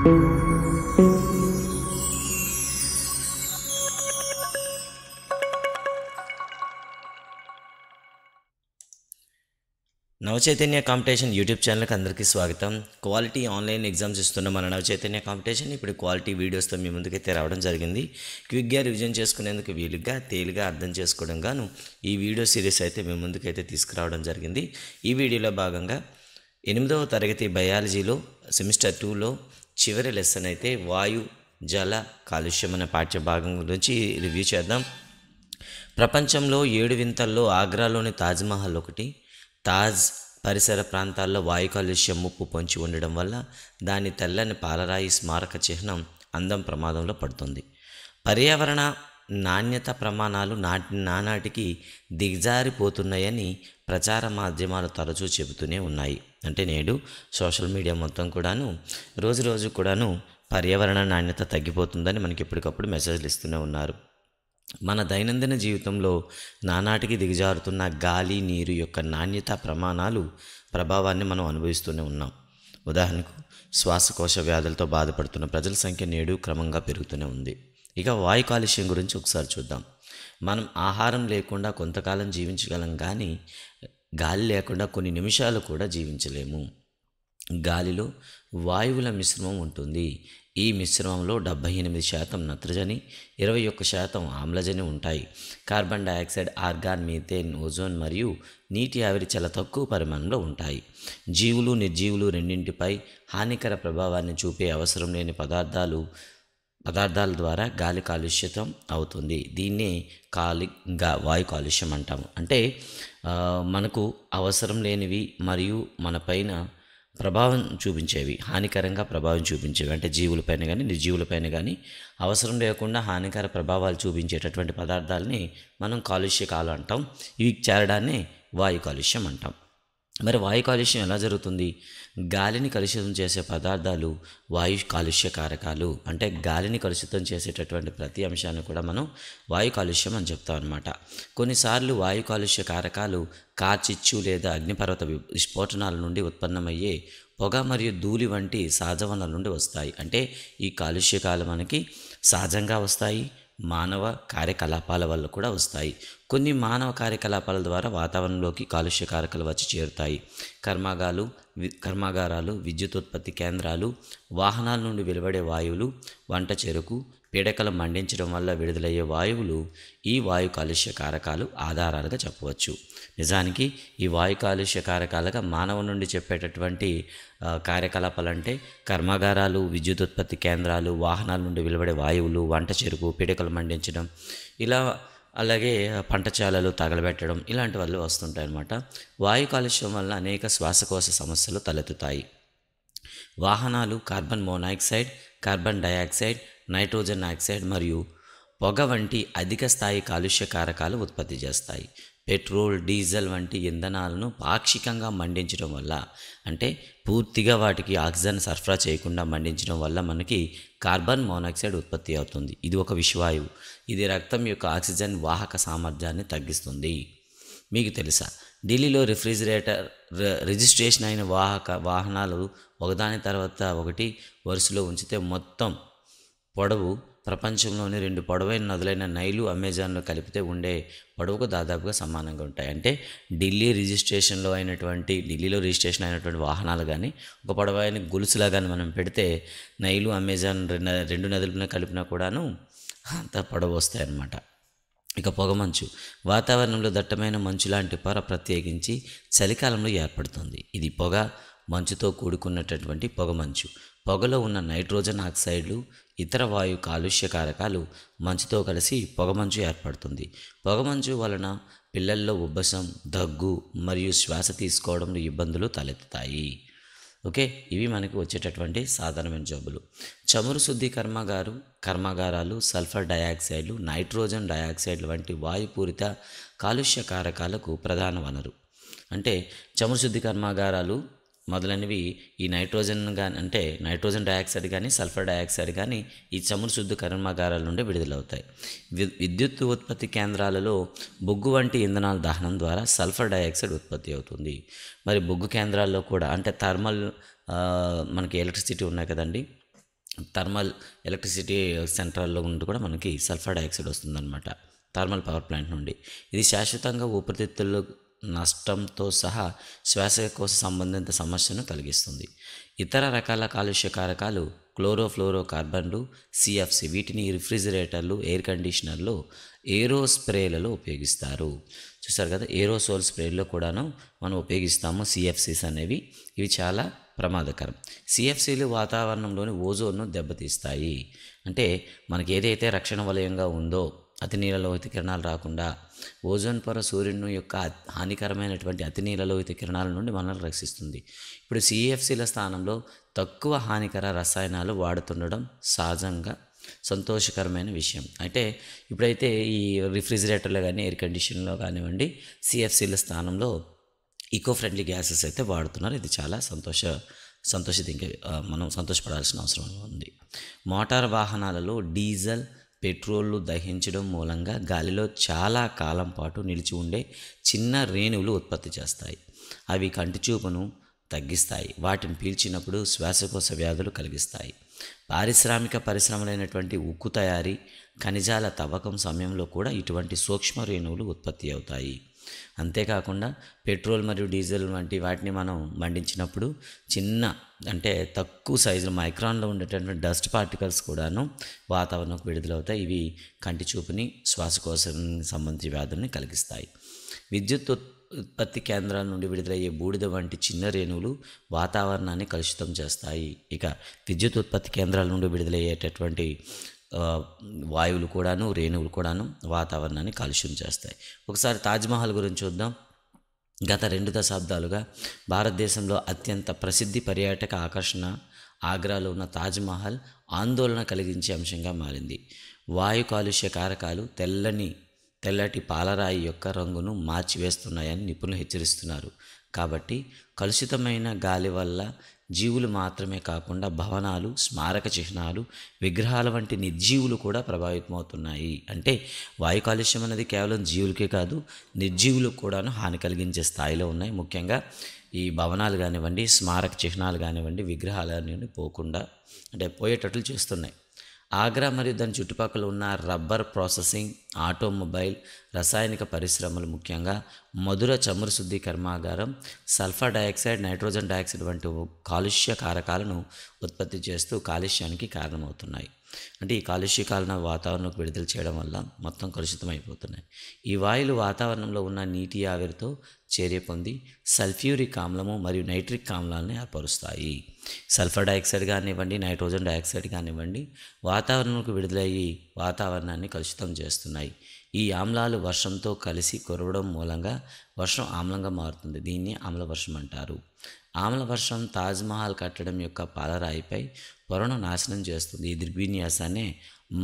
Navachaitanya competition YouTube ఛానల్కి అందరికీ స్వాగతం. క్వాలిటీ ఆన్లైన్ ఎగ్జామ్స్ ఇస్తున్న మన నవచైతన్య కాంపిటీషన్ ఇప్పుడు క్వాలిటీ వీడియోస్తో మీ ముందుకైతే రావడం జరిగింది. క్విక్గా రివిజన్ చేసుకునేందుకు వీలుగా తేలిగా అర్థం చేసుకోవడం గాను ఈ వీడియో సిరీస్ అయితే మీ ముందుకైతే తీసుకురావడం జరిగింది. ఈ వీడియోలో భాగంగా 8వ తరగతి బయాలజీలో సెమిస్టర్ 2లో చివరి లెసన్ అయితే వాయు జల కాలుష్యం అనే పాఠ్య భాగం గురించి రివ్యూ చేద్దాం. ప్రపంచంలో 7 వింతల్లో ఆగ్రాలోని తాజ్మహల్ ఒకటి. తాజ్ పరిసర ప్రాంతాల్లో వాయు కాలుష్యం ముప్పు పొంచి ఉండడం వల్ల దాని తెల్లని పాలరాయి స్మారక చిహ్నం అందం ప్రమాదంలో పడుతుంది. పర్యావరణ నాణ్యత ప్రమాణాలు నానాటికి దిగజారిపోతున్నాయని ప్రచార మాధ్యమాలు తరచూ చెబుతూనే ఉన్నాయి. అంటే నేడు సోషల్ మీడియా మొత్తం కూడాను రోజు కూడాను పర్యావరణ నాణ్యత తగ్గిపోతుందని మనకి ఎప్పటికప్పుడు మెసేజ్లు ఇస్తూనే ఉన్నారు. మన దైనందిన జీవితంలో నానాటికి దిగజారుతున్న గాలి నీరు యొక్క నాణ్యత ప్రమాణాలు ప్రభావాన్ని మనం అనుభవిస్తూనే ఉన్నాం. ఉదాహరణకు శ్వాసకోశ వ్యాధులతో బాధపడుతున్న ప్రజల సంఖ్య నేడు క్రమంగా పెరుగుతూనే ఉంది. ఇక వాయు కాలుష్యం గురించి ఒకసారి చూద్దాం. మనం ఆహారం లేకుండా కొంతకాలం జీవించగలం, కానీ గాలి లేకుండా కొన్ని నిమిషాలు కూడా జీవించలేము. గాలిలో వాయువుల మిశ్రమం ఉంటుంది. ఈ మిశ్రమంలో 78% నత్రజని, 21% ఆమ్లజని ఉంటాయి. Carbon dioxide, organ, methane, ozone మరియు నీటి ఆవిరి చాలా తక్కువ పరిమాణంలో ఉంటాయి. జీవులు నిర్జీవులు రెండింటిపై హానికర ప్రభావాన్ని చూపే అవసరం లేని పదార్థాల ద్వారా గాలి కాలుష్యం అవుతుంది. దీన్నే వాయు కాలుష్యం అంటాము. అంటే మనకు అవసరం లేనివి మరియు మనపైన ప్రభావం చూపించేవి, హానికరంగా ప్రభావం చూపించేవి, అంటే జీవులపైన కానీ నిర్జీవులపైన కానీ అవసరం లేకుండా హానికర ప్రభావాలు చూపించేటటువంటి పదార్థాలని మనం కాలుష్యకాలు అంటాం. ఇవి చేరడాన్ని వాయు కాలుష్యం అంటాం. మరి వాయు కాలుష్యం ఎలా జరుగుతుంది? గాలిని కలుషితం చేసే పదార్థాలు వాయు కాలుష్య కారకాలు. అంటే గాలిని కలుషితం చేసేటటువంటి ప్రతి అంశాన్ని కూడా మనం వాయు కాలుష్యం అని చెప్తాం అన్నమాట. కొన్నిసార్లు వాయు కాలుష్య కారకాలు కార్చిచ్చు లేదా అగ్నిపర్వత విస్ఫోటనాల నుండి ఉత్పన్నమయ్యే పొగ మరియు ధూళి వంటి సహజ వనరుల నుండి వస్తాయి. అంటే ఈ కాలుష్యకాలు మనకి సహజంగా వస్తాయి, మానవ కార్యకలాపాల వల్ల కూడా వస్తాయి. కొన్ని మానవ కార్యకలాపాల ద్వారా వాతావరణంలోకి కాలుష్య కారకాలు వచ్చి చేరుతాయి. కర్మాగారాలు, విద్యుత్ ఉత్పత్తి కేంద్రాలు, వాహనాల నుండి వెలువడే వాయువులు, వంట చెరుకు, పీడకలు మండించడం వల్ల విడుదలయ్యే వాయువులు ఈ వాయు కాలుష్య కారకాలు ఆధారాలుగా చెప్పవచ్చు. నిజానికి ఈ వాయు కాలుష్య కారకాలుగా మానవ నుండి చెప్పేటటువంటి కార్యకలాపాలు అంటే కర్మాగారాలు, విద్యుత్ ఉత్పత్తి కేంద్రాలు, వాహనాల నుండి వెలువడే వాయువులు, వంట చెరుకు, పీడకలు మండించడం, అలాగే పంటచాలలు తగలబెట్టడం ఇలాంటి వల్ల వస్తుంటాయి అన్నమాట. వాయు కాలుష్యం వల్ల అనేక శ్వాసకోశ సమస్యలు తలెత్తుతాయి. వాహనాలు carbon monoxide, carbon dioxide, nitrogen oxide మరియు పొగ వంటి అధిక స్థాయి కాలుష్య కారకాలు ఉత్పత్తి చేస్తాయి. పెట్రోల్, డీజిల్ వంటి ఇంధనాలను పాక్షికంగా మండించడం వల్ల, అంటే పూర్తిగా వాటికి ఆక్సిజన్ సరఫరా చేయకుండా మండించడం వల్ల మనకి కార్బన్ మోనాక్సైడ్ ఉత్పత్తి అవుతుంది. ఇది ఒక విషవాయువు. ఇది రక్తం యొక్క ఆక్సిజన్ వాహక సామర్థ్యాన్ని తగ్గిస్తుంది. మీకు తెలుసా, ఢిల్లీలో రిజిస్ట్రేషన్ అయిన వాహనాలు ఒకదాని తర్వాత ఒకటి వరుసలో ఉంచితే మొత్తం పొడవు ప్రపంచంలోని 2 పొడవైన నదులైన నైలు, అమెజాన్లో కలిపితే ఉండే పొడవుకు దాదాపుగా సమానంగా ఉంటాయి. అంటే ఢిల్లీలో రిజిస్ట్రేషన్ అయినటువంటి వాహనాలు కానీ ఒక పొడవైన గొలుసులా కానీ మనం పెడితే నైలు, అమెజాన్ 2 నదులను కలిపినా కూడాను అంత పొడవు వస్తాయన్నమాట. ఇక పొగమంచు. వాతావరణంలో దట్టమైన మంచు లాంటి పొర ప్రత్యేకించి చలికాలంలో ఏర్పడుతుంది. ఇది మంచుతో కూడుకున్నటువంటి పొగమంచు. పొగలో ఉన్న నైట్రోజన్ ఆక్సైడ్లు, ఇతర వాయు కాలుష్య కారకాలు మంచుతో కలిసి పొగమంచు ఏర్పడుతుంది. పొగమంచు వలన పిల్లల్లో ఉబ్బసం, దగ్గు మరియు శ్వాస తీసుకోవడంలో ఇబ్బందులు తలెత్తుతాయి. ఓకే, ఇవి మనకు వచ్చేటటువంటి సాధారణమైన జబ్బులు. చమురు శుద్ధి కర్మాగారాలు సల్ఫర్ డయాక్సైడ్లు, నైట్రోజన్ డయాక్సైడ్లు వంటి వాయుపూరిత కాలుష్య కారకాలకు ప్రధాన వనరు. అంటే చమురు శుద్ధి కర్మాగారాలు మొదలైనవి ఈ నైట్రోజన్ డయాక్సైడ్ కానీ సల్ఫర్ డయాక్సైడ్ కానీ ఈ చమురు శుద్ధి కర్మాగారాల నుండి విడుదలవుతాయి. విద్యుత్ ఉత్పత్తి కేంద్రాలలో బొగ్గు వంటి ఇంధనాల దహనం ద్వారా సల్ఫర్ డయాక్సైడ్ ఉత్పత్తి అవుతుంది. మరి బొగ్గు కేంద్రాల్లో కూడా, అంటే థర్మల్ మనకి ఎలక్ట్రిసిటీ ఉన్నాయి కదండి, థర్మల్ ఎలక్ట్రిసిటీ సెంట్రల్లో నుండి కూడా మనకి సల్ఫర్ డయాక్సైడ్ వస్తుందన్నమాట, థర్మల్ పవర్ ప్లాంట్ నుండి. ఇది శాశ్వతంగా ఊపిరితిత్తుల్లో నష్టంతో సహా శ్వాసకోశ సంబంధిత సమస్యను కలిగిస్తుంది. ఇతర రకాల కాలుష్య కారకాలు క్లోరోఫ్లోరో కార్బన్లు, సిఎఫ్సి. వీటిని రిఫ్రిజిరేటర్లు, ఎయిర్ కండిషనర్లు, ఏరో స్ప్రేలలో ఉపయోగిస్తారు. చూసారు కదా, ఏరోసోల్ స్ప్రేలో కూడాను మనం ఉపయోగిస్తాము సిఎఫ్సిస్ అనేవి. ఇవి చాలా ప్రమాదకరం. సిఎఫ్సిలు వాతావరణంలోని ఓజోన్ను దెబ్బతీస్తాయి. అంటే మనకి ఏదైతే రక్షణ వలయంగా ఉందో అతి నీలలోహిత కిరణాలు రాకుండా ఓజోన్ పొర సూర్యుని యొక్క హానికరమైనటువంటి అతి నీలలోహిత కిరణాల నుండి మనల్ని రక్షిస్తుంది. ఇప్పుడు సిఎఫ్సిల స్థానంలో తక్కువ హానికర రసాయనాలు వాడుతుండడం సహజంగా సంతోషకరమైన విషయం. అంటే ఇప్పుడైతే ఈ రిఫ్రిజిరేటర్లో కానీ ఎయిర్ కండిషన్లో కానివ్వండి సిఎఫ్సిల స్థానంలో ఈకో ఫ్రెండ్లీ గ్యాసెస్ అయితే వాడుతున్నారు. ఇది చాలా మనం సంతోషపడాల్సిన అవసరం ఉంది. మోటార్ వాహనాలలో డీజిల్, పెట్రోల్ను దహించడం మూలంగా గాలిలో చాలా కాలం పాటు నిలిచి ఉండే చిన్న రేణువులు ఉత్పత్తి చేస్తాయి. అవి కంటి చూపును తగ్గిస్తాయి. వాటిని పీల్చినప్పుడు శ్వాసకోశ వ్యాధులు కలిగిస్తాయి. పారిశ్రామిక పరిశ్రమలైనటువంటి ఉక్కు తయారీ, ఖనిజాల తవ్వకం సమయంలో కూడా ఇటువంటి సూక్ష్మ రేణువులు ఉత్పత్తి అవుతాయి. అంతేకాకుండా పెట్రోల్ మరియు డీజిల్ వంటి వాటిని మనం మండించినప్పుడు అంటే తక్కువ సైజులో మైక్రాన్లో ఉండేటటువంటి డస్ట్ పార్టికల్స్ కూడాను వాతావరణంకు విడుదలవుతాయి. ఇవి కంటి చూపుని, శ్వాసకోశం సంబంధించిన వ్యాధుల్ని కలిగిస్తాయి. విద్యుత్ ఉత్పత్తి కేంద్రాల నుండి విడుదలయ్యే బూడిద వంటి చిన్న రేణువులు వాతావరణాన్ని కలుషితం చేస్తాయి. ఇక విద్యుత్ ఉత్పత్తి కేంద్రాల నుండి విడుదలయ్యేటటువంటి వాయువులు కూడాను, రేణువులు కూడాను వాతావరణాన్ని కాలుష్యం చేస్తాయి. ఒకసారి తాజ్మహల్ గురించి చూద్దాం. గత 2 దశాబ్దాలుగా భారతదేశంలో అత్యంత ప్రసిద్ధి పర్యాటక ఆకర్షణ ఆగ్రాలో ఉన్న తాజ్మహల్ ఆందోళన కలిగించే అంశంగా మారింది. వాయు కాలుష్య కారకాలు తెల్లటి పాలరాయి యొక్క రంగును మార్చివేస్తున్నాయని నిపుణులు హెచ్చరిస్తున్నారు. కాబట్టి కలుషితమైన గాలి వల్ల జీవులు మాత్రమే కాకుండా భవనాలు, స్మారక చిహ్నాలు, విగ్రహాల వంటి నిర్జీవులు కూడా ప్రభావితమవుతున్నాయి. అంటే వాయు కాలుష్యం అనేది కేవలం జీవులకే కాదు, నిర్జీవులకు కూడాను హాని కలిగించే స్థాయిలో ఉన్నాయి. ముఖ్యంగా ఈ భవనాలు కానివ్వండి, స్మారక చిహ్నాలు కానివ్వండి, విగ్రహాలు కానివ్వండి పోయేటట్లు చేస్తున్నాయి. ఆగ్రా మరియు దాని చుట్టుపక్కల ఉన్న రబ్బర్ ప్రాసెసింగ్, ఆటోమొబైల్, రసాయనిక పరిశ్రమలు, ముఖ్యంగా మధుర చమురు శుద్ధి కర్మాగారం సల్ఫర్ డయాక్సైడ్, నైట్రోజన్ డయాక్సైడ్ వంటి కాలుష్య కారకాలను ఉత్పత్తి చేస్తూ కాలుష్యానికి కారణమవుతున్నాయి. అంటే ఈ కాలుష్య కారణాలు వాతావరణంలోకి విడుదల చేయడం వల్ల మొత్తం కలుషితం అయిపోతున్నాయి. ఈ వాయువులు వాతావరణంలో ఉన్న నీటి ఆవిరితో చర్య పొంది సల్ఫ్యూరిక్ ఆమ్లము మరియు నైట్రిక్ ఆమ్లాలను ఏర్పరుస్తాయి. సల్ఫర్ డయాక్సైడ్ కానివ్వండి, నైట్రోజన్ డయాక్సైడ్ కానివ్వండి వాతావరణంలోకి విడుదలయ్యి వాతావరణాన్ని కలుషితం చేస్తున్నాయి. ఈ ఆమ్లాలు వర్షంతో కలిసి కురవడం మూలంగా వర్షం ఆమ్లంగా మారుతుంది. దీన్ని ఆమ్ల వర్షం అంటారు. ఆమ్ల వర్షం తాజ్మహల్ కట్టడం యొక్క పాలరాయిపై పొరను నాశనం చేస్తుంది. ఈ దుర్విన్యాసాన్ని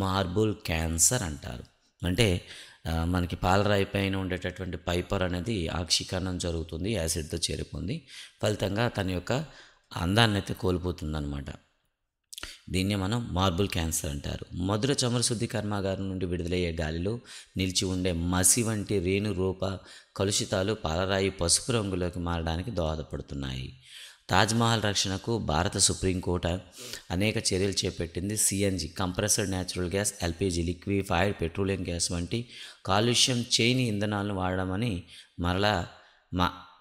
మార్బుల్ క్యాన్సర్ అంటారు. అంటే మనకి పాలరాయి పైన ఉండేటటువంటి పైపర్ అనేది ఆక్షీకరణం జరుగుతుంది, యాసిడ్తో చేరిపోతుంది. ఫలితంగా తన యొక్క అందాన్ని అయితే కోల్పోతుందన్నమాట. దీన్ని మనం మార్బుల్ క్యాన్సర్ అంటారు. మధుర చమురు శుద్ధి కర్మాగారం నుండి విడుదలయ్యే గాలిలో నిలిచి ఉండే మసి వంటి రేణు రూప కలుషితాలు పాలరాయి పసుపు రంగులోకి మారడానికి దోహదపడుతున్నాయి. తాజ్మహల్ రక్షణకు భారత సుప్రీంకోర్టు అనేక చర్యలు చేపట్టింది. CNG, compressed natural gas, LPG, liquefied petroleum gas వంటి కాలుష్యం చేయని ఇంధనాలను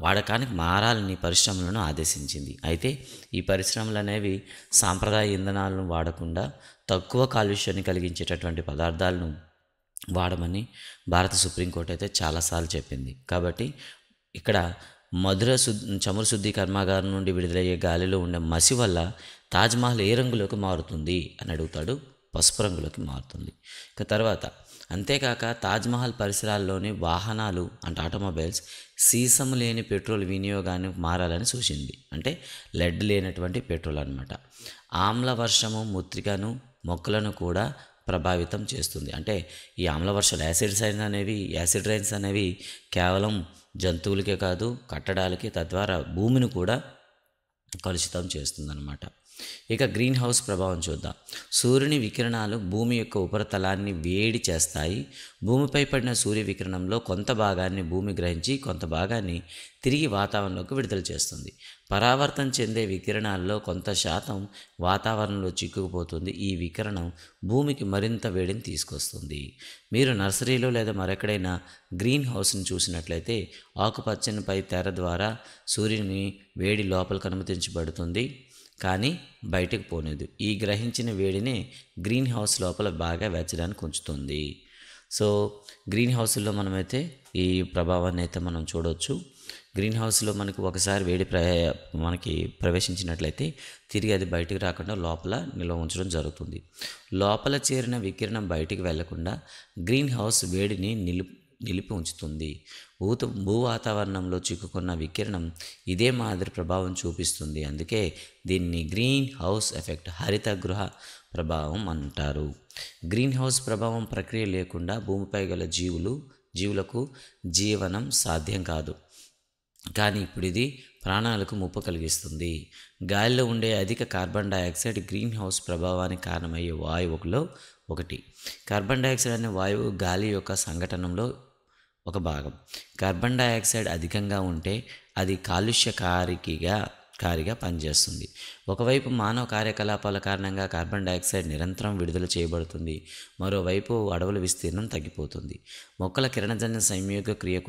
వాడకానికి మారాలని పరిశ్రమలను ఆదేశించింది. అయితే ఈ పరిశ్రమలు అనేవి సాంప్రదాయ ఇంధనాలను వాడకుండా తక్కువ కాలుష్యాన్ని కలిగించేటటువంటి పదార్థాలను వాడమని భారత సుప్రీంకోర్టు అయితే చాలాసార్లు చెప్పింది. కాబట్టి ఇక్కడ చమురు శుద్ధి కర్మాగారం నుండి విడుదలయ్యే గాలిలో ఉండే మసి వల్ల తాజ్మహల్ ఏ రంగులోకి మారుతుంది అని అడుగుతాడు. పసుపు రంగులోకి మారుతుంది. ఇక తర్వాత అంతేకాక తాజ్మహల్ పరిసరాల్లోని వాహనాలు అంటే ఆటోమొబైల్స్ సీసము లేని పెట్రోల్ వినియోగానికి మారాలని సూచించింది. అంటే లెడ్ లేనటువంటి పెట్రోల్ అనమాట. ఆమ్ల వర్షము మృత్తికను, మొక్కలను కూడా ప్రభావితం చేస్తుంది. అంటే ఈ ఆమ్ల వర్షాలు యాసిడ్ రైన్స్ అనేవి కేవలం జంతువులకే కాదు, కట్టడాలకి, తద్వారా భూమిని కూడా కలుషితం చేస్తుందన్నమాట. ఇక గ్రీన్ హౌస్ ప్రభావం చూద్దాం. సూర్యుని వికిరణాలు భూమి యొక్క ఉపరితలాన్ని వేడి చేస్తాయి. భూమిపై పడిన సూర్య వికిరణంలో కొంత భాగాన్ని భూమి గ్రహించి కొంత భాగాన్ని తిరిగి వాతావరణంలోకి విడుదల చేస్తుంది. పరావర్తన చెందే వికిరణాల్లో కొంత శాతం వాతావరణంలో చిక్కుకుపోతుంది. ఈ వికిరణం భూమికి మరింత వేడిని తీసుకొస్తుంది. మీరు నర్సరీలో లేదా మరెక్కడైనా గ్రీన్ హౌస్ని చూసినట్లయితే ఆకుపచ్చని పై తెర ద్వారా సూర్యుని వేడి లోపలికి అనుమతించబడుతుంది, కానీ బయటకు పోలేదు. ఈ గ్రహించిన వేడినే గ్రీన్ హౌస్ లోపల బాగా వెచ్చడానికి ఉంచుతుంది. సో గ్రీన్ హౌస్లో మనమైతే ఈ ప్రభావాన్ని అయితే మనం చూడవచ్చు. గ్రీన్ హౌస్లో మనకు ఒకసారి వేడి మనకి ప్రవేశించినట్లయితే తిరిగి అది బయటకు రాకుండా లోపల నిల్వ ఉంచడం జరుగుతుంది. లోపల చేరిన వికిరణం బయటికి వెళ్లకుండా గ్రీన్ హౌస్ వేడిని నిలిపి ఉంచుతుంది. భూ వాతావరణంలో చిక్కుకున్న వికిరణం ఇదే మాదిరి ప్రభావం చూపిస్తుంది. అందుకే దీన్ని గ్రీన్ హౌస్ ఎఫెక్ట్, హరిత గృహ ప్రభావం అంటారు. గ్రీన్ హౌస్ ప్రభావం ప్రక్రియ లేకుండా భూమిపై గల జీవులకు జీవనం సాధ్యం కాదు. కానీ ఇప్పుడు ఇది ప్రాణాలకు ముప్పు కలిగిస్తుంది. గాలిలో ఉండే అధిక కార్బన్ డయాక్సైడ్ గ్రీన్ హౌస్ ప్రభావానికి కారణమయ్యే వాయువులో ఒకటి. కార్బన్ డయాక్సైడ్ అనే వాయువు గాలి యొక్క సంఘటనలో ఒక భాగం. కార్బన్ డయాక్సైడ్ అధికంగా ఉంటే అది కాలుష్యకారిగా పనిచేస్తుంది. ఒకవైపు మానవ కార్యకలాపాల కారణంగా కార్బన్ డయాక్సైడ్ నిరంతరం విడుదల చేయబడుతుంది. మరోవైపు అడవుల విస్తీర్ణం తగ్గిపోతుంది. మొక్కల కిరణజన్య సంయోగ క్రియ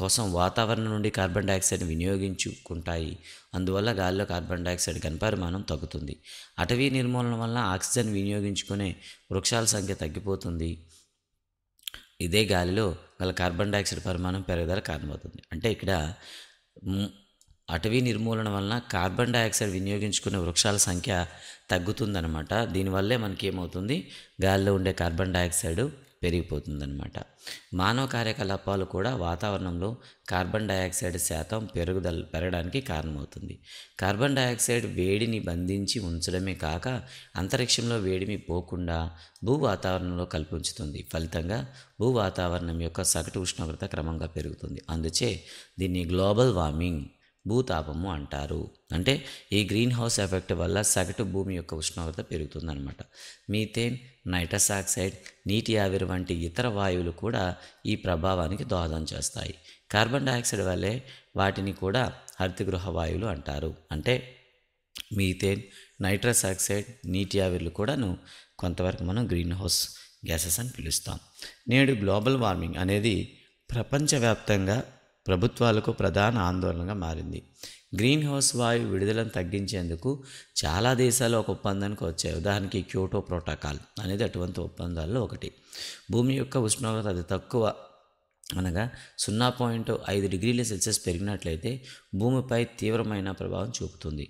కోసం వాతావరణం నుండి కార్బన్ డయాక్సైడ్ని వినియోగించుకుంటాయి. అందువల్ల గాలిలో కార్బన్ డయాక్సైడ్ ఘనపరిమాణం తగ్గుతుంది. అటవీ నిర్మూలన వల్ల ఆక్సిజన్ వినియోగించుకునే వృక్షాల సంఖ్య తగ్గిపోతుంది. ఇదే గాలిలో గల కార్బన్ డయాక్సైడ్ పరిమాణం పెరుగుదల కారణమవుతుంది. అంటే ఇక్కడ అటవీ నిర్మూలన వలన కార్బన్ డయాక్సైడ్ వినియోగించుకునే వృక్షాల సంఖ్య తగ్గుతుందన్నమాట. దీనివల్లే మనకి ఏమవుతుంది, గాలిలో ఉండే కార్బన్ డయాక్సైడ్ పెరిగిపోతుందన్నమాట. మానవ కార్యకలాపాలు కూడా వాతావరణంలో కార్బన్ డయాక్సైడ్ శాతం పెరగడానికి కారణమవుతుంది. కార్బన్ డయాక్సైడ్ వేడిని బంధించి ఉంచడమే కాక అంతరిక్షంలో వేడిమి పోకుండా భూ వాతావరణంలో కలిపి ఉంచుతుంది. ఫలితంగా భూ వాతావరణం యొక్క సగటు ఉష్ణోగ్రత క్రమంగా పెరుగుతుంది. అందుచే దీన్ని గ్లోబల్ వార్మింగ్, భూతాపము అంటారు. అంటే ఈ గ్రీన్ హౌస్ ఎఫెక్ట్ వల్ల సగటు భూమి యొక్క ఉష్ణోగ్రత పెరుగుతుందన్నమాట. మీథేన్, నైట్రస్ ఆక్సైడ్, నీటి ఆవిరి వంటి ఇతర వాయువులు కూడా ఈ ప్రభావానికి దోహదం చేస్తాయి. కార్బన్ డయాక్సైడ్ వల్లే వాటిని కూడా హరితగృహ వాయువులు అంటారు. అంటే మీథేన్, నైట్రస్ ఆక్సైడ్, నీటి ఆవిర్లు కూడాను కొంతవరకు మనం గ్రీన్ హౌస్ గ్యాసెస్ అని పిలుస్తాం. నేడు గ్లోబల్ వార్మింగ్ అనేది ప్రపంచవ్యాప్తంగా ప్రభుత్వాలకు ప్రధాన ఆందోళనగా మారింది. గ్రీన్ హౌస్ వాయువు విడుదలను తగ్గించేందుకు చాలా దేశాలు ఒక ఒప్పందానికి వచ్చాయి. ఉదాహరణకి క్యోటో ప్రోటోకాల్ అనేది అటువంటి ఒప్పందాల్లో ఒకటి. భూమి యొక్క ఉష్ణోగ్రత అతి తక్కువ అనగా 0.5 డిగ్రీల సెల్సియస్ పెరిగినట్లయితే భూమిపై తీవ్రమైన ప్రభావం చూపుతుంది.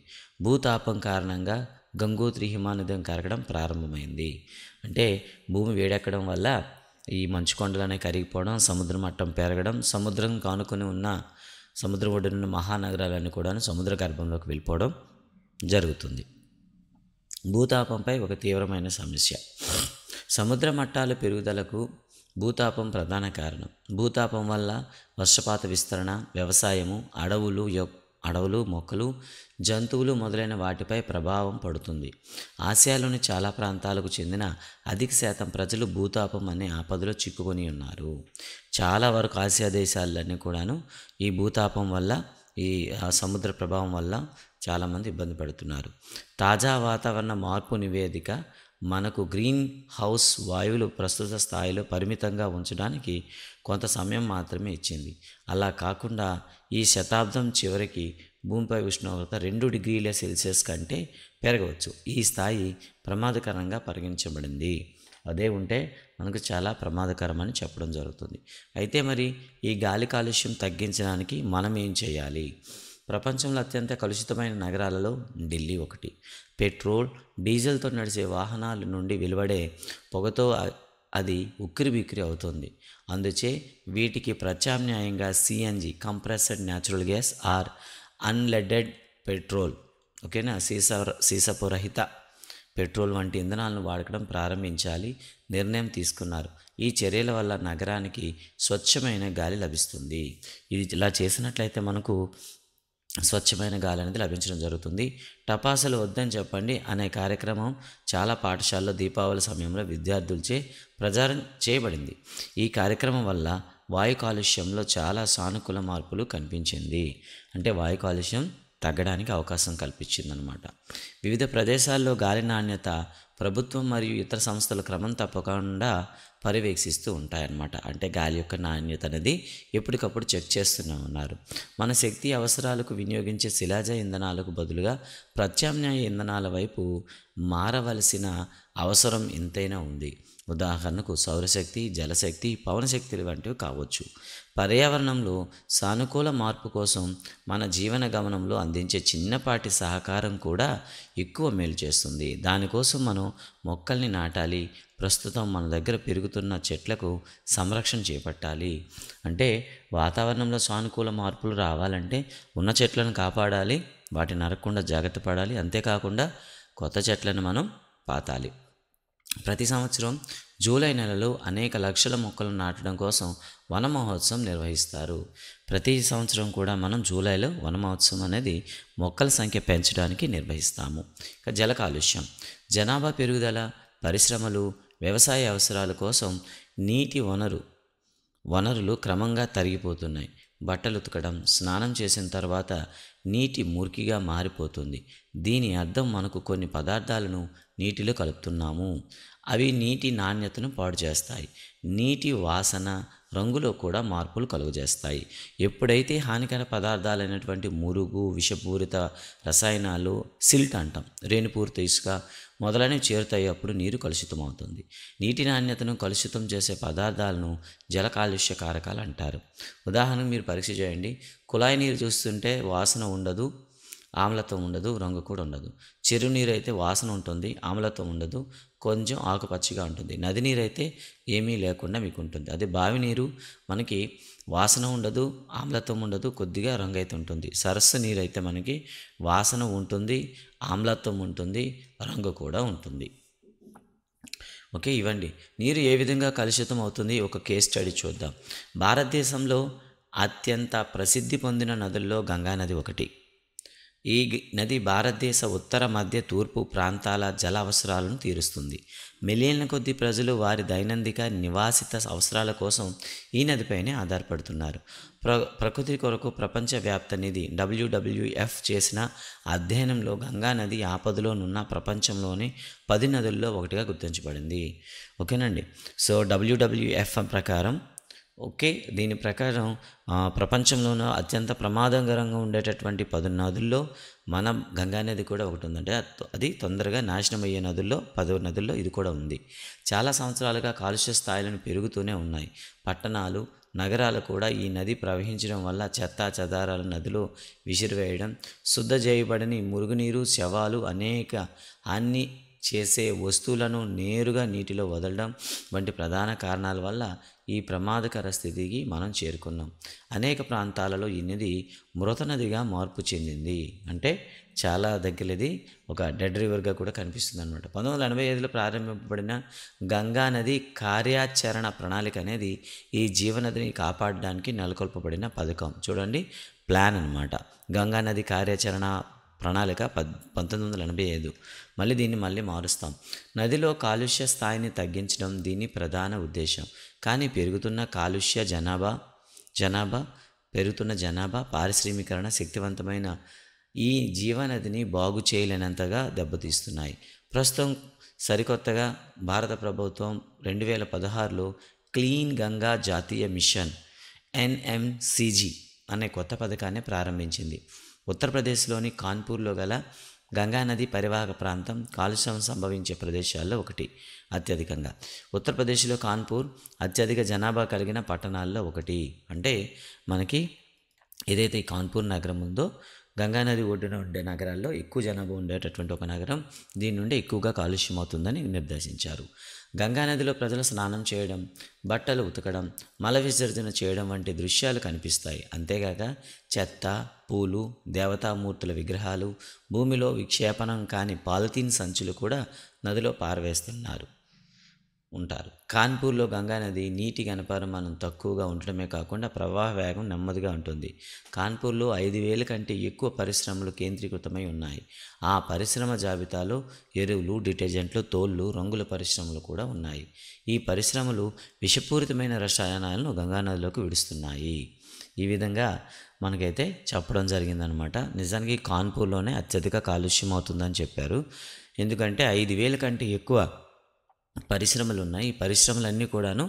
భూతాపం కారణంగా గంగోత్రి హిమానదం కరగడం ప్రారంభమైంది. అంటే భూమి వేడెక్కడం వల్ల ఈ మంచు కొండలనే కరిగిపోవడం, సముద్ర మట్టం పెరగడం, సముద్రం కానుకొని ఉన్న సముద్రం ఒడ్డున మహానగరాలన్నీ కూడా సముద్ర గర్భంలోకి వెళ్ళిపోవడం జరుగుతుంది. భూతాపంపై ఒక తీవ్రమైన సమస్య. సముద్ర మట్టాల పెరుగుదలకు భూతాపం ప్రధాన కారణం. భూతాపం వల్ల వర్షపాత విస్తరణ, వ్యవసాయము, అడవులు, మొక్కలు, జంతువులు మొదలైన వాటిపై ప్రభావం పడుతుంది. ఆసియాలోని చాలా ప్రాంతాలకు చెందిన అధిక శాతం ప్రజలు భూతాపం అనే ఆపదలో చిక్కుకొని ఉన్నారు. చాలా వరకు ఆసియా దేశాలన్నీ కూడాను ఈ భూతాపం వల్ల, ఈ సముద్ర ప్రభావం వల్ల చాలామంది ఇబ్బంది పడుతున్నారు. తాజా వాతావరణ మార్పు నివేదిక మనకు గ్రీన్ హౌస్ వాయువులు ప్రస్తుత స్థాయిలో పరిమితంగా ఉంచడానికి కొంత సమయం మాత్రమే ఇచ్చింది. అలా కాకుండా ఈ శతాబ్దం చివరికి భూమిపై ఉష్ణోగ్రత 2 డిగ్రీల సెల్సియస్ కంటే పెరగవచ్చు. ఈ స్థాయి ప్రమాదకరంగా పరిగణించబడింది. అదే ఉంటే మనకు చాలా ప్రమాదకరమని చెప్పడం జరుగుతుంది. అయితే మరి ఈ గాలి కాలుష్యం తగ్గించడానికి మనం ఏం చేయాలి? ప్రపంచంలో అత్యంత కలుషితమైన నగరాలలో ఢిల్లీ ఒకటి. పెట్రోల్, డీజిల్తో నడిచే వాహనాల నుండి వెలువడే పొగతో అది ఉక్కిరిబిక్కిరి అవుతుంది. అందుచే వీటికి ప్రత్యామ్నాయంగా CNG, compressed natural gas or unleaded petrol, ఓకేనా, సీసపు రహిత పెట్రోల్ వంటి ఇంధనాలను వాడకడం ప్రారంభించాలి నిర్ణయం తీసుకున్నారు. ఈ చర్యల వల్ల నగరానికి స్వచ్ఛమైన గాలి లభిస్తుంది. ఇది ఇలా చేసినట్లయితే మనకు స్వచ్ఛమైన గాలి అనేది లభించడం జరుగుతుంది. టపాసులు వద్దని చెప్పండి అనే కార్యక్రమం చాలా పాఠశాలలో దీపావళి సమయంలో విద్యార్థులచే ప్రచారం చేయబడింది. ఈ కార్యక్రమం వల్ల వాయు కాలుష్యంలో చాలా సానుకూల మార్పులు కనిపించింది. అంటే వాయు కాలుష్యం తగ్గడానికి అవకాశం కల్పించిందనమాట. వివిధ ప్రదేశాల్లో గాలి నాణ్యత ప్రభుత్వం మరియు ఇతర సంస్థలు క్రమం తప్పకుండా పర్యవేక్షిస్తూ ఉంటాయన్నమాట. అంటే గాలి యొక్క నాణ్యత అనేది ఎప్పటికప్పుడు చెక్ చేస్తూనే ఉన్నారు. మన శక్తి అవసరాలకు వినియోగించే శిలాజ ఇంధనాలకు బదులుగా ప్రత్యామ్నాయ ఇంధనాల వైపు మారవలసిన అవసరం ఎంతైనా ఉంది. ఉదాహరణకు సౌరశక్తి, జలశక్తి, పవనశక్తులు వంటివి కావచ్చు. పర్యావరణంలో సానుకూల మార్పు కోసం మన జీవన గమనంలో అందించే చిన్నపాటి సహకారం కూడా ఎక్కువ మేలు చేస్తుంది. దానికోసం మనం మొక్కల్ని నాటాలి. ప్రస్తుతం మన దగ్గర పెరుగుతున్న చెట్లకు సంరక్షణ చేపట్టాలి. అంటే వాతావరణంలో సానుకూల మార్పులు రావాలంటే ఉన్న చెట్లను కాపాడాలి, వాటిని నరకకుండా జాగ్రత్త పడాలి. అంతేకాకుండా కొత్త చెట్లను మనం పాతాలి. ప్రతి సంవత్సరం జూలై నెలలో అనేక లక్షల మొక్కలు నాటడం కోసం వన మహోత్సవం నిర్వహిస్తారు. ప్రతి సంవత్సరం కూడా మనం జూలైలో వన మహోత్సవం అనేది మొక్కల సంఖ్య పెంచడానికి నిర్వహిస్తాము. ఇక జల కాలుష్యం, జనాభా పెరుగుదల, పరిశ్రమలు, వ్యవసాయ అవసరాల కోసం నీటి వనరులు క్రమంగా తరిగిపోతున్నాయి. బట్టలు ఉతకడం, స్నానం చేసిన తర్వాత నీటి మురికిగా మారిపోతుంది. దీని అర్థం మనకు కొన్ని పదార్థాలను నీటిలో కలుపుతున్నాము. అవి నీటి నాణ్యతను పాడు చేస్తాయి. నీటి వాసన, రంగులో కూడా మార్పులు కలుగజేస్తాయి. ఎప్పుడైతే హానికర పదార్థాలైనటువంటి మురుగు, విషపూరిత రసాయనాలు, సిల్ట్ అంటాం, రేణుపూరిత ఇసుక మొదలైనవి చేరుతాయి. అప్పుడు నీరు కలుషితమవుతుంది. నీటి నాణ్యతను కలుషితం చేసే పదార్థాలను జల కాలుష్య కారకాలు అంటారు. ఉదాహరణకు మీరు పరీక్ష చేయండి. కుళాయి నీరు చూస్తుంటే వాసన ఉండదు, ఆమ్లత్వం ఉండదు, రంగు కూడా ఉండదు. చెరువు నీరు అయితే వాసన ఉంటుంది, ఆమ్లత్వం ఉండదు, కొంచెం ఆకుపచ్చగా ఉంటుంది. నది నీరు అయితే ఏమీ లేకుండా మీకు ఉంటుంది. అదే బావి నీరు మనకి వాసన ఉండదు, ఆమ్లత్వం ఉండదు, కొద్దిగా రంగు అయితే ఉంటుంది. సరస్సు నీరు అయితే మనకి వాసన ఉంటుంది, ఆమ్లత్వం ఉంటుంది, రంగు కూడా ఉంటుంది. ఓకే, ఇవ్వండి నీరు ఏ విధంగా కలుషితం అవుతుంది ఒక కేస్ స్టడీ చూద్దాం. భారతదేశంలో అత్యంత ప్రసిద్ధి పొందిన నదుల్లో గంగా నది ఒకటి. ఈ నది భారతదేశ ఉత్తర, మధ్య, తూర్పు ప్రాంతాల జల అవసరాలను తీరుస్తుంది. మిలియన్ల కొద్ది ప్రజలు వారి దైనందిక నివాసిత అవసరాల కోసం ఈ నదిపైనే ఆధారపడుతున్నారు. ప్రకృతి కొరకు ప్రపంచవ్యాప్త నిధి WWF చేసిన అధ్యయనంలో గంగా నది ఆపదలోనున్న ప్రపంచంలోని 10 నదుల్లో ఒకటిగా గుర్తించబడింది. ఓకేనండి. సో WWF ప్రకారం దీని ప్రకారం ప్రపంచంలోనూ అత్యంత ప్రమాదకరంగా ఉండేటటువంటి 10 నదుల్లో మన గంగా నది కూడా ఒకటి ఉందంటే అది తొందరగా నాశనం అయ్యే నదుల్లో 10 నదుల్లో ఇది కూడా ఉంది. చాలా సంవత్సరాలుగా కాలుష్య స్థాయిలను పెరుగుతూనే ఉన్నాయి. పట్టణాలు, నగరాలు కూడా ఈ నది ప్రవహించడం వల్ల చెత్త చెదారాలు నదిలో విసిరివేయడం, శుద్ధ చేయబడని మురుగునీరు, శవాలు, అనేక హాని చేసే వస్తువులను నేరుగా నీటిలో వదలడం వంటి ప్రధాన కారణాల వల్ల ఈ ప్రమాదకర స్థితికి మనం చేరుకున్నాం. అనేక ప్రాంతాలలో ఈ నది మృత నదిగా మార్పు చెందింది. అంటే చాలా దగ్గరది ఒక డెడ్ రివర్గా కూడా కనిపిస్తుంది అనమాట. 1985లో ప్రారంభింపబడిన గంగా నది కార్యాచరణ ప్రణాళిక అనేది ఈ జీవనదిని కాపాడడానికి నెలకొల్పబడిన పథకం. చూడండి, ప్లాన్ అనమాట. గంగా నది కార్యాచరణ ప్రణాళిక 1985. మళ్ళీ మారుస్తాం. నదిలో కాలుష్య స్థాయిని తగ్గించడం దీని ప్రధాన ఉద్దేశం. కానీ పెరుగుతున్న కాలుష్య పెరుగుతున్న జనాభా, పారిశ్రామికరణ శక్తివంతమైన ఈ జీవనదిని బాగు చేయలేనంతగా దెబ్బతీస్తున్నాయి. ప్రస్తుతం సరికొత్తగా భారత ప్రభుత్వం 2016లో క్లీన్ గంగా జాతీయ మిషన్ NMCG అనే కొత్త పథకాన్ని ప్రారంభించింది. ఉత్తరప్రదేశ్లోని కాన్పూర్లో గల గంగానది పరివాహక ప్రాంతం కాలుష్యం సంభవించే ప్రదేశాల్లో ఒకటి. అత్యధికంగా ఉత్తరప్రదేశ్లో కాన్పూర్ అత్యధిక జనాభా కలిగిన పట్టణాల్లో ఒకటి. అంటే మనకి ఏదైతే ఈ కాన్పూర్ నగరం ఉందో గంగానది ఒడ్డున ఉండే నగరాల్లో ఎక్కువ జనాభా ఉండేటటువంటి ఒక నగరం. దీని నుండి ఎక్కువగా కాలుష్యం అవుతుందని నిర్దేశించారు. గంగానదిలో ప్రజలు స్నానం చేయడం, బట్టలు ఉతకడం, మల విసర్జన చేయడం వంటి దృశ్యాలు కనిపిస్తాయి. అంతేగాక చెత్త, పూలు, దేవతామూర్తుల విగ్రహాలు, భూమిలో విక్షేపణం కాని పాలిథీన్ సంచులు కూడా నదిలో పారవేస్తున్నారు. ఉంటారు. కాన్పూర్‌లో గంగా నది నీటి గణపరిమాణం తక్కువగా ఉండటమే కాకుండా ప్రవాహ వేగం నెమ్మదిగా ఉంటుంది. కాన్పూర్‌లో 5,000 కంటే ఎక్కువ పరిశ్రమలు కేంద్రీకృతమై ఉన్నాయి. ఆ పరిశ్రమ జాబితాలో ఎరువులు, డిటర్జెంట్లు, తోళ్లు, రంగుల పరిశ్రమలు కూడా ఉన్నాయి. ఈ పరిశ్రమలు విషపూరితమైన రసాయనాలను గంగా నదిలోకి విడుస్తున్నాయి. ఈ విధంగా మనకైతే చెప్పడం జరిగిందనమాట. నిజానికి కాన్పూర్‌లోనే అత్యధిక కాలుష్యం అవుతుందని చెప్పారు. ఎందుకంటే 5,000 కంటే ఎక్కువ పరిశ్రమలు ఉన్నాయి. ఈ పరిశ్రమలన్నీ కూడాను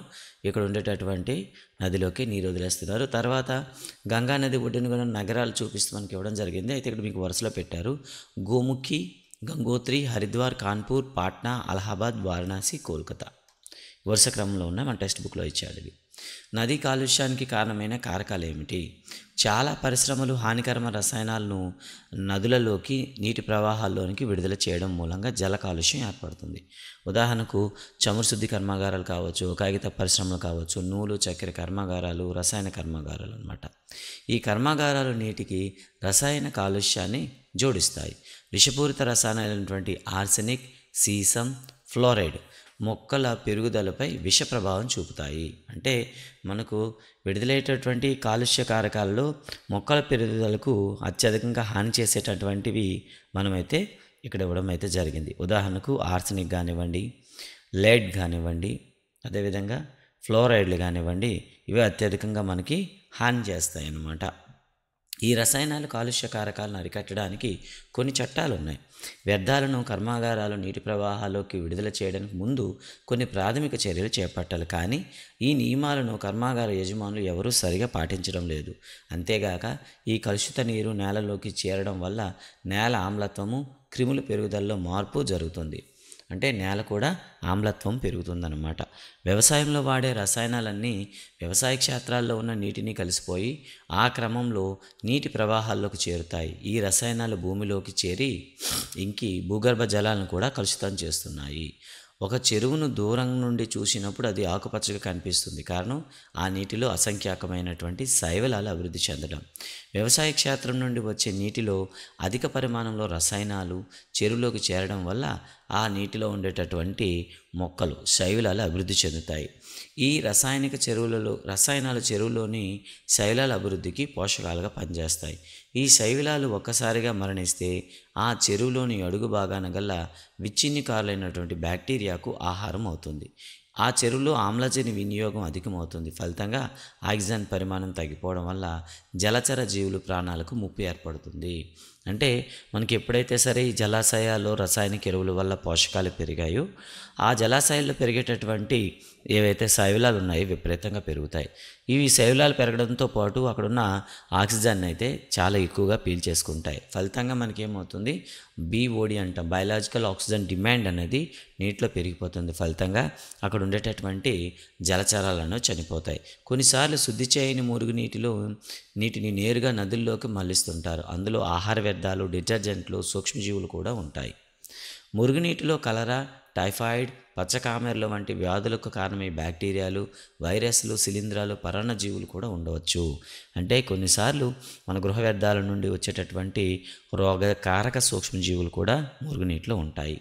ఇక్కడ ఉండేటటువంటి నదిలోకి నీరు వదిలేస్తున్నారు. తర్వాత గంగా నది ఒడ్డున కూడా నగరాలు చూపిస్తూ మనకి ఇవ్వడం జరిగింది. అయితే ఇక్కడ మీకు వరుసలో పెట్టారు. గోముఖి, గంగోత్రి, హరిద్వార్, కాన్పూర్, పాట్నా, అలహాబాద్, వారణాసి, కోల్కతా. వరుస క్రమంలో ఉన్న మన టెక్స్ట్ బుక్లో ఇచ్చాడు ఇది. నదీ కాలుష్యానికి కారణమైన కారకాలు ఏమిటి? చాలా పరిశ్రమలు హానికరమైన రసాయనాలను నదులలోకి, నీటి ప్రవాహాల్లోనికి విడుదల చేయడం మూలంగా జల కాలుష్యం ఏర్పడుతుంది. ఉదాహరణకు చమురు శుద్ధి కర్మాగారాలు కావచ్చు, కాగిత పరిశ్రమలు కావచ్చు, నూలు, చక్కెర కర్మాగారాలు, రసాయన కర్మాగారాలు అన్నమాట. ఈ కర్మాగారాలు నీటికి రసాయన కాలుష్యాన్ని జోడిస్తాయి. విషపూరిత రసాయనాలైనటువంటి ఆర్సెనిక్, సీసం, ఫ్లోరైడ్ మొక్కల పెరుగుదలపై విష ప్రభావం చూపుతాయి. అంటే మనకు విడుదలయ్యేటటువంటి కాలుష్య కారకాలలో మొక్కల పెరుగుదలకు అత్యధికంగా హాని చేసేటటువంటివి మనమైతే ఇక్కడ ఇవ్వడం అయితే జరిగింది. ఉదాహరణకు ఆర్సెనిక్ కానివ్వండి, లెడ్ కానివ్వండి, అదేవిధంగా ఫ్లోరైడ్లు కానివ్వండి, ఇవి అత్యధికంగా మనకి హాని చేస్తాయి అన్నమాట. ఈ రసాయనాలు కాలుష్య కారకాలను అరికట్టడానికి కొన్ని చట్టాలు ఉన్నాయి. వ్యర్థాలను కర్మాగారాలు నీటి ప్రవాహాల్లోకి విడుదల చేయడానికి ముందు కొన్ని ప్రాథమిక చర్యలు చేపట్టాలి. కానీ ఈ నియమాలను కర్మాగార యజమానులు ఎవరూ సరిగా పాటించడం లేదు. అంతేగాక ఈ కలుషిత నీరు నేలలోకి చేరడం వల్ల నేల ఆమ్లత్వము, క్రిముల పెరుగుదలలో మార్పు జరుగుతుంది. అంటే నేల కూడా ఆమ్లత్వం పెరుగుతుందన్నమాట. వ్యవసాయంలో వాడే రసాయనాలన్నీ వ్యవసాయ క్షేత్రాల్లో ఉన్న నీటిని కలిసిపోయి ఆ క్రమంలో నీటి ప్రవాహాల్లోకి చేరుతాయి. ఈ రసాయనాలు భూమిలోకి చేరి ఇంకి భూగర్భ జలాలను కూడా కలుషితం చేస్తున్నాయి. ఒక చెరువును దూరం నుండి చూసినప్పుడు అది ఆకుపచ్చగా కనిపిస్తుంది. కారణం ఆ నీటిలో అసంఖ్యాకమైనటువంటి శైవలాలు అభివృద్ధి చెందడం. వ్యవసాయ క్షేత్రం నుండి వచ్చే నీటిలో అధిక పరిమాణంలో రసాయనాలు చెరువులోకి చేరడం వల్ల ఆ నీటిలో ఉండేటటువంటి మొక్కలు శైవలాలు అభివృద్ధి చెందుతాయి. ఈ రసాయనాలు చెరువులోని శైవలాల అభివృద్ధికి పోషకాలుగా పనిచేస్తాయి. ఈ శైవలాలు ఒక్కసారిగా మరణిస్తే ఆ చెరువులోని అడుగు భాగాన గల విచ్ఛిన్నికారులైనటువంటి బ్యాక్టీరియాకు ఆహారం అవుతుంది. ఆ చెరువులో ఆమ్లజని వినియోగం అధికమవుతుంది. ఫలితంగా ఆక్సిజన్ పరిమాణం తగ్గిపోవడం వల్ల జలచర జీవులు ప్రాణాలకు ముప్పు ఏర్పడుతుంది. అంటే మనకి ఎప్పుడైతే సరే ఈ జలాశయాల్లో రసాయనిక ఎరువుల వల్ల పోషకాలు పెరిగాయో ఆ జలాశయాల్లో పెరిగేటటువంటి ఏవైతే శైవలాలు ఉన్నాయో విపరీతంగా పెరుగుతాయి. ఇవి శైవలాలు పెరగడంతో పాటు అక్కడున్న ఆక్సిజన్ అయితే చాలా ఎక్కువగా పీల్చేసుకుంటాయి. ఫలితంగా మనకేమవుతుంది, బీఓడి అంటాం, బయలాజికల్ ఆక్సిజన్ డిమాండ్ అనేది నీటిలో పెరిగిపోతుంది. ఫలితంగా అక్కడ ఉండేటటువంటి జలచరాలను చనిపోతాయి. కొన్నిసార్లు శుద్ధి చేయని నీటిని నేరుగా నదుల్లోకి మళ్లిస్తుంటారు. అందులో ఆహార వ్యర్థాలు, డిటర్జెంట్లు, సూక్ష్మజీవులు కూడా ఉంటాయి. మురుగునీటిలో కలరా, టైఫాయిడ్, పచ్చకామెర్లు వంటి వ్యాధులకు కారణమయ్యే బ్యాక్టీరియాలు, వైరస్లు, శిలీంధ్రాలు, పరాన్నజీవులు కూడా ఉండవచ్చు. అంటే కొన్నిసార్లు మన గృహ వ్యర్థాల నుండి వచ్చేటటువంటి రోగకారక సూక్ష్మజీవులు కూడా మురుగునీటిలో ఉంటాయి.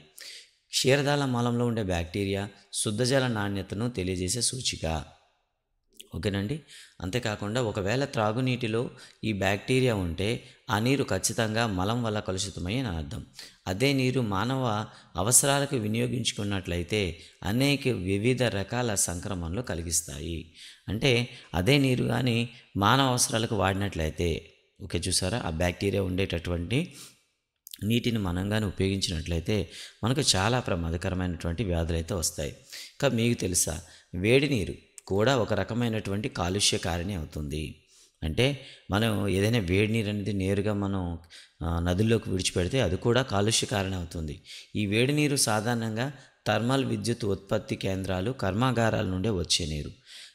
క్షీరదాల మూలంలో ఉండే బ్యాక్టీరియా శుద్ధజల నాణ్యతను తెలియజేసే సూచిక. ఓకేనండి. అంతేకాకుండా ఒకవేళ త్రాగునీటిలో ఈ బ్యాక్టీరియా ఉంటే ఆ నీరు ఖచ్చితంగా మలం వల్ల కలుషితమై అని అర్థం. అదే నీరు మానవ అవసరాలకు వినియోగించుకున్నట్లయితే వివిధ రకాల సంక్రమణలు కలిగిస్తాయి. అంటే అదే నీరు కానీ మానవ అవసరాలకు వాడినట్లయితే, ఓకే చూసారా, ఆ బ్యాక్టీరియా ఉండేటటువంటి నీటిని మనం కానీ ఉపయోగించినట్లయితే మనకు చాలా ప్రమాదకరమైనటువంటి వ్యాధులు అయితే వస్తాయి. ఇంకా మీకు తెలుసా, వేడి నీరు కూడా ఒక రకమైనటువంటి కాలుష్య కారణి అవుతుంది. అంటే మనం ఏదైనా వేడి నీరు అనేది నేరుగా మనం నదుల్లోకి విడిచిపెడితే అది కూడా కాలుష్య కారణం అవుతుంది. ఈ వేడి నీరు సాధారణంగా థర్మల్ విద్యుత్ ఉత్పత్తి కేంద్రాలు, కర్మాగారాల నుండి వచ్చే నీరు.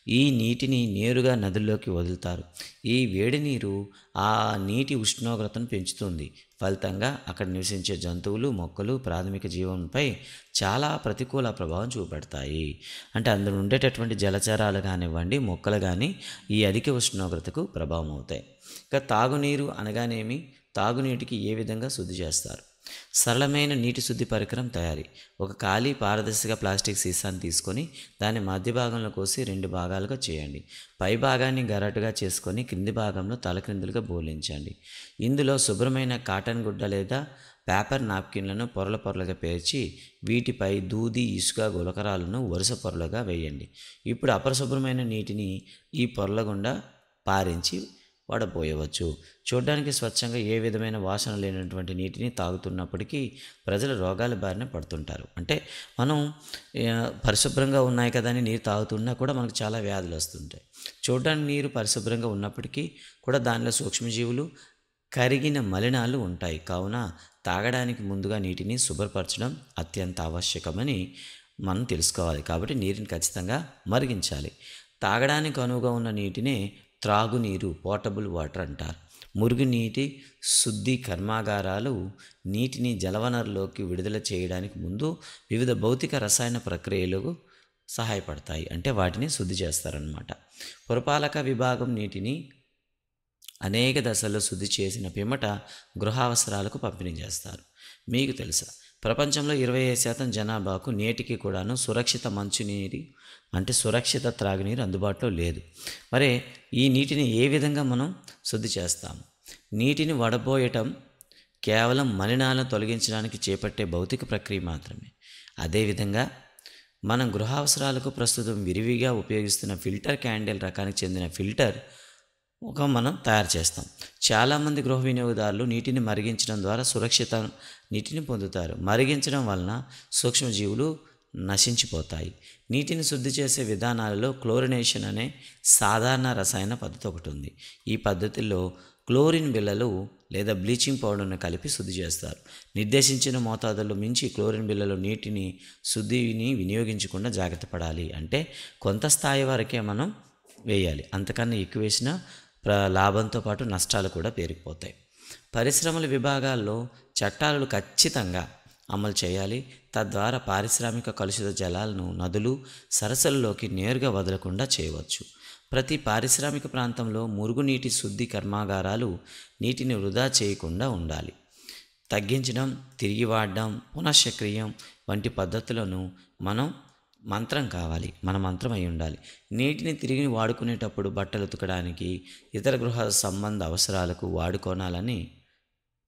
ఈ నీటిని నేరుగా నదుల్లోకి వదులుతారు. ఈ వేడి నీరు ఆ నీటి ఉష్ణోగ్రతను పెంచుతుంది. ఫలితంగా అక్కడ నివసించే జంతువులు, మొక్కలు, ప్రాథమిక జీవంపై చాలా ప్రతికూల ప్రభావం చూపెడతాయి. అంటే అందులో ఉండేటటువంటి జలచరాలు కానివ్వండి, మొక్కలు కానీ ఈ అధిక ఉష్ణోగ్రతకు ప్రభావం అవుతాయి. ఇక తాగునీరు అనగానేమి, తాగునీటికి ఏ విధంగా శుద్ధి చేస్తారు? సరళమైన నీటి శుద్ధి పరికరం తయారీ. ఒక ఖాళీ పారదర్శక ప్లాస్టిక్ సీసాను తీసుకొని దాని మధ్య భాగంలో కోసి 2 భాగాలుగా చేయండి. పై భాగాన్ని గరటుగా చేసుకొని క్రింది భాగంలో తలక్రిందులుగా బోర్లించండి. ఇందులో శుభ్రమైన కాటన్ గుడ్డ లేదా పేపర్ నాప్కిన్లను పొరల పొరలుగా పేర్చి వీటిపై దూది, ఇసుక, గులకరాలను వరుస పొరలుగా వేయండి. ఇప్పుడు అపరిశుభ్రమైన నీటిని ఈ పొరల గుండా పారించి వడపోయవచ్చు. చూడడానికి స్వచ్ఛంగా ఏ విధమైన వాసన లేనటువంటి నీటిని తాగుతున్నప్పటికీ ప్రజలు రోగాల బారిన పడుతుంటారు. అంటే మనం పరిశుభ్రంగా ఉన్నాయి కదా అని నీరు తాగుతున్నా కూడా మనకు చాలా వ్యాధులు వస్తుంటాయి. చూడడానికి నీరు పరిశుభ్రంగా ఉన్నప్పటికీ కూడా దానిలో సూక్ష్మజీవులు, కరిగిన మలినాలు ఉంటాయి. కావున తాగడానికి ముందుగా నీటిని శుభ్రపరచడం అత్యంత ఆవశ్యకమని మనం తెలుసుకోవాలి. కాబట్టి నీటిని ఖచ్చితంగా మరిగించాలి. తాగడానికి అనువుగా ఉన్న నీటినే త్రాగునీరు, పోర్టబుల్ వాటర్ అంటారు. మురుగునీటి శుద్ధి కర్మాగారాలు నీటిని జలవనరులోకి విడుదల చేయడానికి ముందు వివిధ భౌతిక రసాయన ప్రక్రియలకు సహాయపడతాయి. అంటే వాటిని శుద్ధి చేస్తారన్నమాట. పురపాలక విభాగం నీటిని అనేక దశల్లో శుద్ధి చేసిన పిమ్మట గృహ అవసరాలకు పంపిణీ చేస్తారు. మీకు తెలుసా, ప్రపంచంలో 25% జనాభాకు నేటికి కూడాను సురక్షిత మంచినీరు అంటే సురక్షిత త్రాగునీరు అందుబాటులో లేదు. మరి ఈ నీటిని ఏ విధంగా మనం శుద్ధి చేస్తాం? నీటిని వడపోయటం కేవలం మలినాలను తొలగించడానికి చేపట్టే భౌతిక ప్రక్రియ మాత్రమే. అదేవిధంగా మనం గృహ అవసరాలకు ప్రస్తుతం విరివిగా ఉపయోగిస్తున్న ఫిల్టర్ క్యాండిల్ రకానికి చెందిన ఫిల్టర్ మనం తయారు చేస్తాం. చాలామంది గృహ వినియోగదారులు నీటిని మరిగించడం ద్వారా సురక్షిత నీటిని పొందుతారు. మరిగించడం వలన సూక్ష్మజీవులు నశించిపోతాయి. నీటిని శుద్ధి చేసే విధానాలలో క్లోరినేషన్ అనే సాధారణ రసాయన పద్ధతి ఒకటి ఉంది. ఈ పద్ధతిలో క్లోరిన్ బిళ్ళలు లేదా బ్లీచింగ్ పౌడర్ను కలిపి శుద్ధి చేస్తారు. నిర్దేశించిన మోతాదులో మించి క్లోరిన్ బిళ్ళలు నీటిని శుద్ధిని వినియోగించకుండా జాగ్రత్త పడాలి. అంటే కొంత స్థాయి వరకే మనం వేయాలి. అంతకన్నా ఎక్కువ వేసిన లాభంతో పాటు నష్టాలు కూడా పెరిగిపోతాయి. పరిశ్రమల విభాగాల్లో చట్టాలను ఖచ్చితంగా అమలు చేయాలి. తద్వారా పారిశ్రామిక కలుషిత జలాలను నదులు, సరస్సులలోకి నేరుగా వదలకుండా చేయవచ్చు. ప్రతి పారిశ్రామిక ప్రాంతంలో మురుగునీటి శుద్ధి కర్మాగారాలు నీటిని వృధా చేయకుండా ఉండాలి. తగ్గించడం, తిరిగి వాడడం, పునఃచక్రీయం వంటి పద్ధతులను మన మంత్రం అయి ఉండాలి. నీటిని తిరిగి వాడుకునేటప్పుడు బట్టలు ఉతకడానికి, ఇతర గృహ సంబంధ అవసరాలకు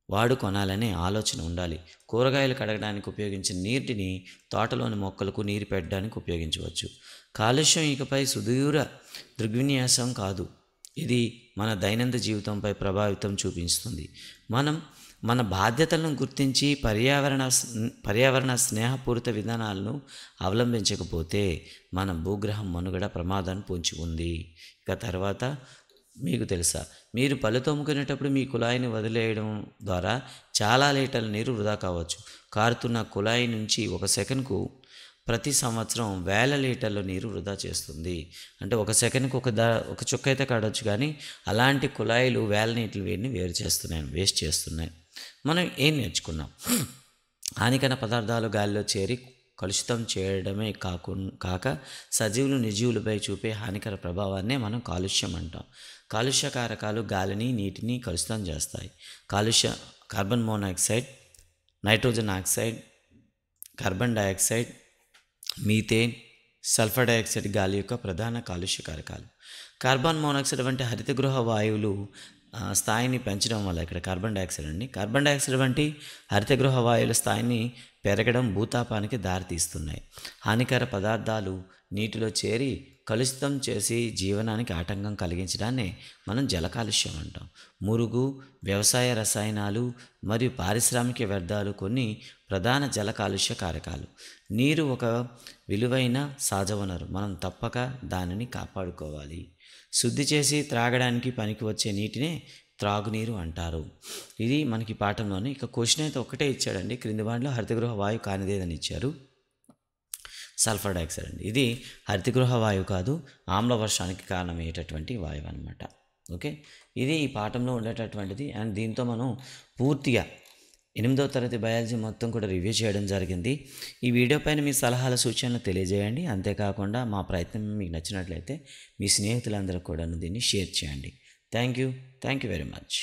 వాడుకొనాలనే ఆలోచన ఉండాలి. కూరగాయలు కడగడానికి ఉపయోగించిన నీటిని తోటలోని మొక్కలకు నీరు పెట్టడానికి ఉపయోగించవచ్చు. కాలుష్యం ఇకపై సుదూర దృగ్విన్యాసం కాదు, ఇది మన దైనందిన జీవితంపై ప్రభావితం చూపిస్తుంది. మన బాధ్యతలను గుర్తించి పర్యావరణ స్నేహపూరిత విధానాలను అవలంబించకపోతే మన భూగ్రహం మనుగడ ప్రమాదాన్ని పొంచి ఉంది. ఇక తర్వాత మీకు తెలుసా, మీరు పళ్ళు తోముకునేటప్పుడు మీ కుళాయిని వదిలేయడం ద్వారా చాలా లీటర్ల నీరు వృధా కావచ్చు. కారుతున్న కుళాయి నుంచి 1 సెకనుకు ప్రతి సంవత్సరం 1000 లీటర్ల నీరు వృధా చేస్తుంది. అంటే 1 సెకనుకు ఒక చుక్క అయితే కాడవచ్చు, కానీ అలాంటి కుళాయిలు 1000 లీటర్ల నీటిని వేస్ట్ చేస్తున్నాయి. మనం ఏం నేర్చుకున్నాం? హానికర పదార్థాలు గాలిలో చేరి కలుషితం చేయడమే కాక సజీవులు, నిర్జీవులపై చూపే హానికర ప్రభావాన్నే మనం కాలుష్యం అంటాం. కాలుష్య కారకాలు గాలిని, నీటిని కలుషితం చేస్తాయి. Carbon monoxide, nitrogen oxide, carbon dioxide, methane, sulphur dioxide గాలి యొక్క ప్రధాన కాలుష్య కారకాలు. కార్బన్ మోనాక్సైడ్ వంటి హరిత గృహ వాయువులు స్థాయిని పెంచడం వల్ల, ఇక్కడ కార్బన్ డయాక్సైడ్ వంటి హరిత గృహ వాయువుల స్థాయిని పెరగడం భూతాపానికి దారితీస్తున్నాయి. హానికర పదార్థాలు నీటిలో చేరి కలుషితం చేసి జీవనానికి ఆటంకం కలిగించడాన్ని మనం జల కాలుష్యం అంటాం. మురుగు, వ్యవసాయ రసాయనాలు మరియు పారిశ్రామిక వ్యర్థాలు కొన్ని ప్రధాన జల కాలుష్య కారకాలు. నీరు ఒక విలువైన సహజ వనరు, మనం తప్పక దానిని కాపాడుకోవాలి. శుద్ధి చేసి త్రాగడానికి పనికి వచ్చే నీటినే త్రాగునీరు అంటారు. ఇది మనకి పాఠంలోని. ఇక క్వశ్చన్ అయితే ఒకటే ఇచ్చాడండి, క్రింది వాటిలో హరితగృహ వాయువు కానిదేదని ఇచ్చారు. సల్ఫర్ డయాక్సైడ్ అండి. ఇది హరితగృహ వాయువు కాదు, ఆమ్ల వర్షానికి కారణమయ్యేటటువంటి వాయువు అనమాట. ఓకే, ఇది ఈ పాఠంలో ఉండేటటువంటిది. అండ్ దీంతో మనం పూర్తిగా 8వ తరగతి బయాలజీ మొత్తం కూడా రివ్యూ చేయడం జరిగింది. ఈ వీడియో పైన మీ సలహాల సూచనలు తెలియజేయండి. అంతేకాకుండా మా ప్రయత్నం మీకు నచ్చినట్లయితే మీ స్నేహితులందరూ కూడా దీన్ని షేర్ చేయండి. Thank you very much.